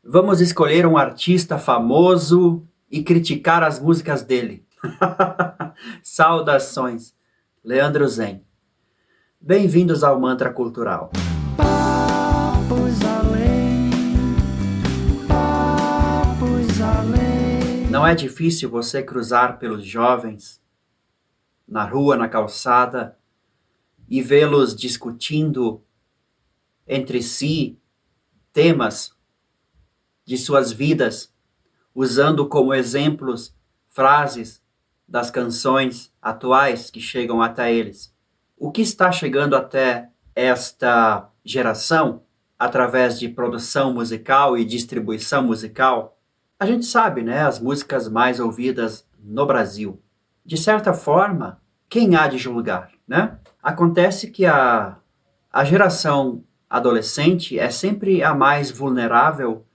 Vamos escolher um artista famoso e criticar as músicas dele. Saudações, Leandro Zen. Bem-vindos ao Mantra Cultural. Papos além, papos além. Não é difícil você cruzar pelos jovens, na rua, na calçada, e vê-los discutindo entre si temas de suas vidas, usando como exemplos frases das canções atuais que chegam até eles. O que está chegando até esta geração, através de produção musical e distribuição musical, a gente sabe, né? As músicas mais ouvidas no Brasil. De certa forma, quem há de julgar, né? Acontece que a geração adolescente é sempre a mais vulnerável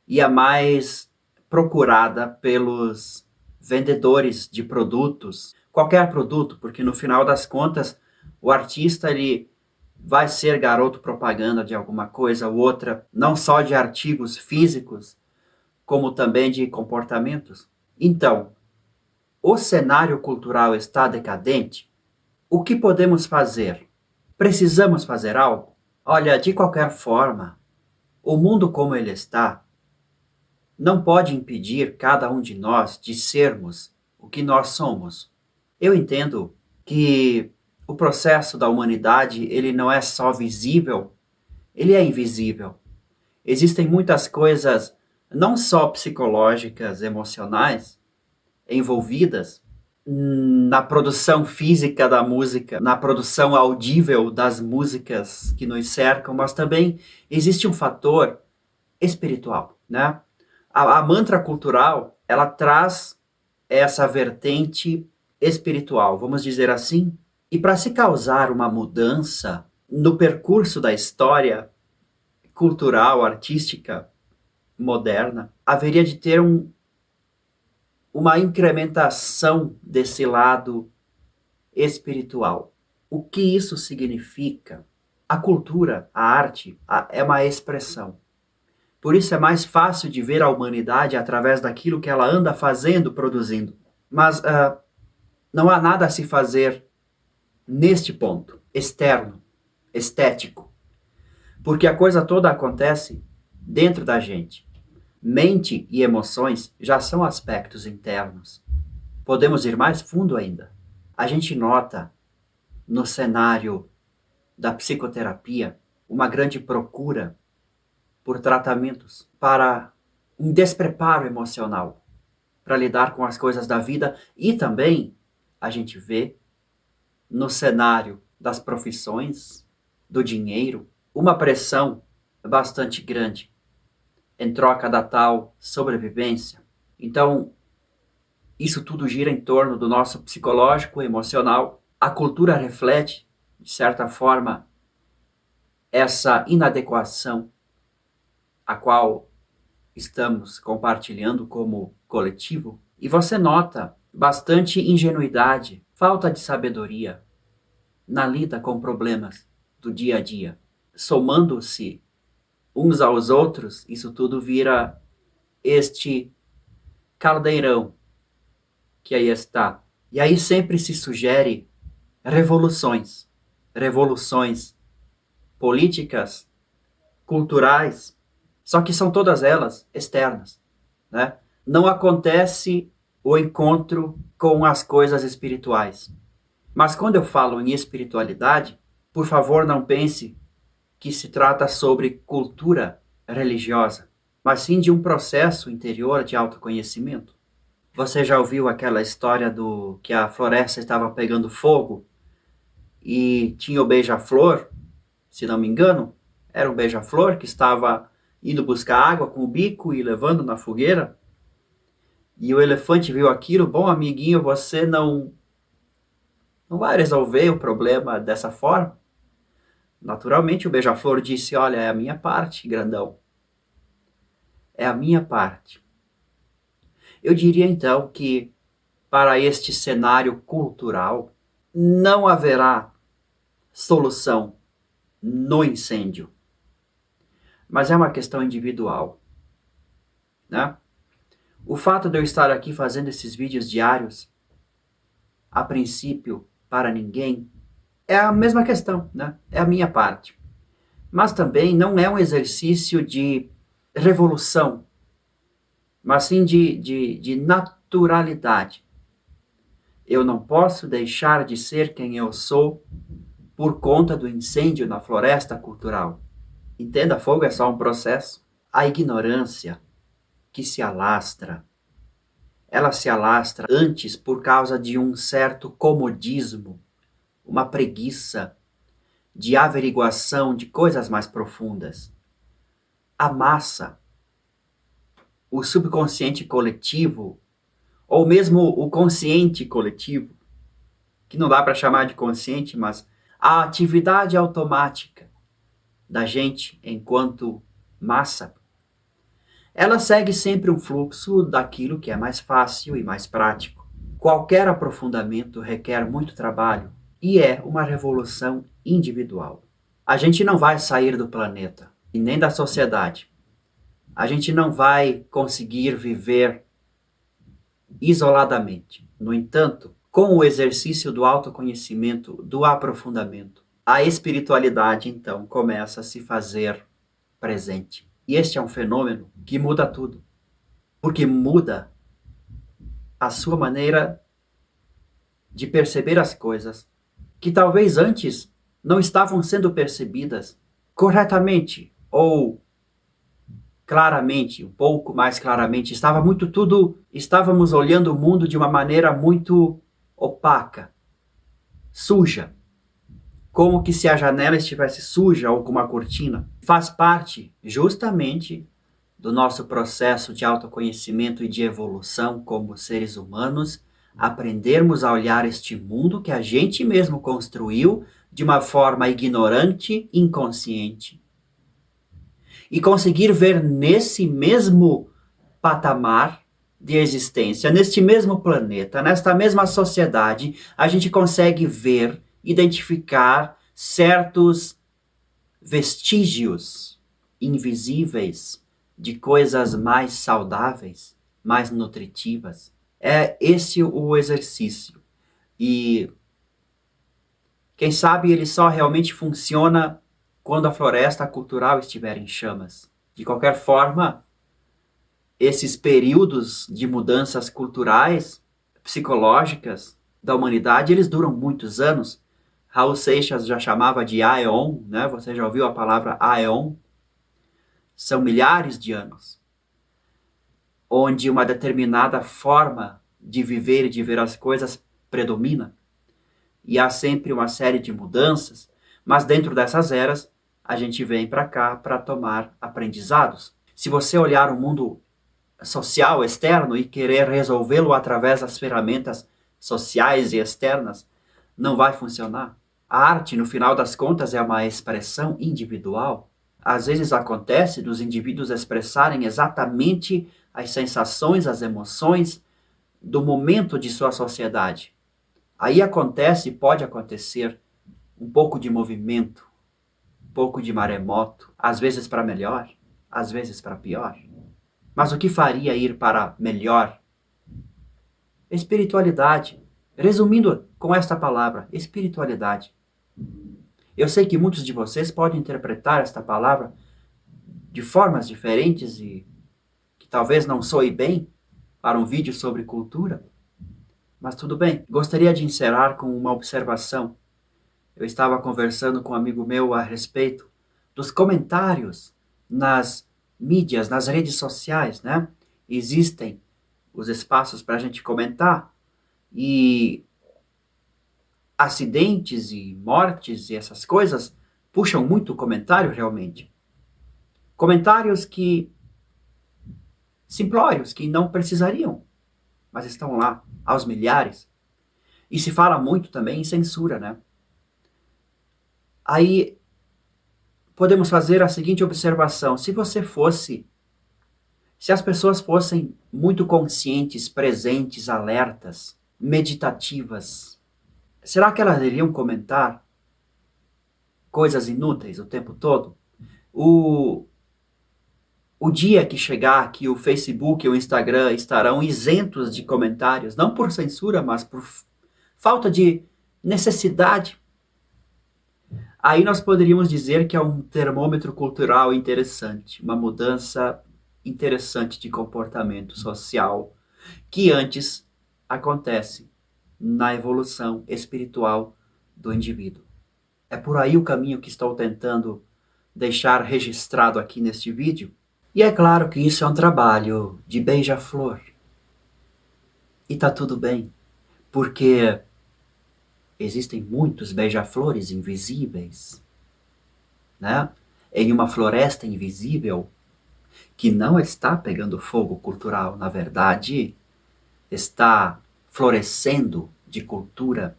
e a mais procurada pelos vendedores de produtos, qualquer produto, porque no final das contas o artista ele vai ser garoto propaganda de alguma coisa ou outra, não só de artigos físicos, como também de comportamentos. Então, o cenário cultural está decadente? O que podemos fazer? Precisamos fazer algo? Olha, de qualquer forma, o mundo como ele está não pode impedir cada um de nós de sermos o que nós somos. Eu entendo que o processo da humanidade, ele não é só visível, ele é invisível. Existem muitas coisas, não só psicológicas, emocionais, envolvidas na produção física da música, na produção audível das músicas que nos cercam, mas também existe um fator espiritual, né? A mantra cultural, ela traz essa vertente espiritual, vamos dizer assim. E para se causar uma mudança no percurso da história cultural, artística, moderna, haveria de ter uma incrementação desse lado espiritual. O que isso significa? A cultura, a arte, é uma expressão. Por isso é mais fácil de ver a humanidade através daquilo que ela anda fazendo, produzindo. Mas não há nada a se fazer neste ponto, externo, estético. Porque a coisa toda acontece dentro da gente. Mente e emoções já são aspectos internos. Podemos ir mais fundo ainda. A gente nota no cenário da psicoterapia uma grande procura por tratamentos para um despreparo emocional, para lidar com as coisas da vida, e também a gente vê no cenário das profissões, do dinheiro, uma pressão bastante grande em troca da tal sobrevivência. Então, isso tudo gira em torno do nosso psicológico, emocional. A cultura reflete, de certa forma, essa inadequação a qual estamos compartilhando como coletivo. E você nota bastante ingenuidade, falta de sabedoria na lida com problemas do dia a dia. Somando-se uns aos outros, isso tudo vira este caldeirão que aí está. E aí sempre se sugere revoluções. Revoluções políticas, culturais, só que são todas elas externas, né? Não acontece o encontro com as coisas espirituais. Mas quando eu falo em espiritualidade, por favor não pense que se trata sobre cultura religiosa, mas sim de um processo interior de autoconhecimento. Você já ouviu aquela história do que a floresta estava pegando fogo e tinha o beija-flor, se não me engano, era um beija-flor que estava indo buscar água com o bico e levando na fogueira? E o elefante viu aquilo: bom amiguinho, você não vai resolver o problema dessa forma. Naturalmente o beija-flor disse: olha, é a minha parte, grandão. É a minha parte. Eu diria então que para este cenário cultural não haverá solução no incêndio. Mas é uma questão individual. né? O fato de eu estar aqui fazendo esses vídeos diários, a princípio, para ninguém, é a mesma questão, né? É a minha parte. Mas também não é um exercício de revolução, mas sim de naturalidade. Eu não posso deixar de ser quem eu sou por conta do incêndio na floresta cultural. Entenda, fogo é só um processo. A ignorância que se alastra, ela se alastra antes por causa de um certo comodismo, uma preguiça de averiguação de coisas mais profundas. A massa, o subconsciente coletivo, ou mesmo o consciente coletivo, que não dá para chamar de consciente, mas a atividade automática da gente enquanto massa, ela segue sempre um fluxo daquilo que é mais fácil e mais prático. Qualquer aprofundamento requer muito trabalho e é uma revolução individual. A gente não vai sair do planeta e nem da sociedade. A gente não vai conseguir viver isoladamente. No entanto, com o exercício do autoconhecimento, do aprofundamento, a espiritualidade então começa a se fazer presente. E este é um fenômeno que muda tudo, porque muda a sua maneira de perceber as coisas, que talvez antes não estavam sendo percebidas corretamente ou claramente, um pouco mais claramente. Estávamos olhando o mundo de uma maneira muito opaca, suja, como que se a janela estivesse suja ou com uma cortina. Faz parte justamente do nosso processo de autoconhecimento e de evolução como seres humanos, aprendermos a olhar este mundo que a gente mesmo construiu de uma forma ignorante, inconsciente. E conseguir ver nesse mesmo patamar de existência, neste mesmo planeta, nesta mesma sociedade, a gente consegue ver, identificar certos vestígios invisíveis de coisas mais saudáveis, mais nutritivas. É esse o exercício. E quem sabe ele só realmente funciona quando a floresta cultural estiver em chamas. De qualquer forma, esses períodos de mudanças culturais, psicológicas da humanidade, eles duram muitos anos. Raul Seixas já chamava de Aeon, né? Você já ouviu a palavra Aeon? São milhares de anos, onde uma determinada forma de viver e de ver as coisas predomina. E há sempre uma série de mudanças, mas dentro dessas eras, a gente vem para cá para tomar aprendizados. Se você olhar o mundo social externo e querer resolvê-lo através das ferramentas sociais e externas, não vai funcionar. A arte, no final das contas, é uma expressão individual. Às vezes acontece dos indivíduos expressarem exatamente as sensações, as emoções do momento de sua sociedade. Aí acontece, pode acontecer, um pouco de movimento, um pouco de maremoto, às vezes para melhor, às vezes para pior. Mas o que faria ir para melhor? Espiritualidade. Resumindo com esta palavra, espiritualidade. Eu sei que muitos de vocês podem interpretar esta palavra de formas diferentes e que talvez não soe bem para um vídeo sobre cultura, mas tudo bem. Gostaria de encerrar com uma observação. Eu estava conversando com um amigo meu a respeito dos comentários nas mídias, nas redes sociais, né? Existem os espaços para a gente comentar e acidentes e mortes e essas coisas puxam muito comentário realmente. Comentários que simplórios, que não precisariam, mas estão lá aos milhares. E se fala muito também em censura, né? Aí podemos fazer a seguinte observação: se as pessoas fossem muito conscientes, presentes, alertas, meditativas, será que elas iriam comentar coisas inúteis o tempo todo? O dia que chegar que o Facebook e o Instagram estarão isentos de comentários, não por censura, mas por falta de necessidade, aí nós poderíamos dizer que é um termômetro cultural interessante, uma mudança interessante de comportamento social que antes acontece na evolução espiritual do indivíduo. É por aí o caminho que estou tentando deixar registrado aqui neste vídeo. E é claro que isso é um trabalho de beija-flor. E tá tudo bem, porque existem muitos beija-flores invisíveis, né? Em uma floresta invisível que não está pegando fogo cultural, na verdade, está florescendo de cultura,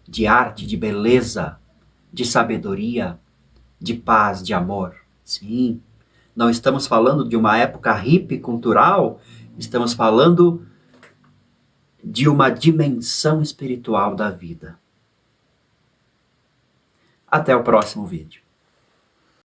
de arte, de beleza, de sabedoria, de paz, de amor. Sim, não estamos falando de uma época hippie cultural, estamos falando de uma dimensão espiritual da vida. Até o próximo vídeo.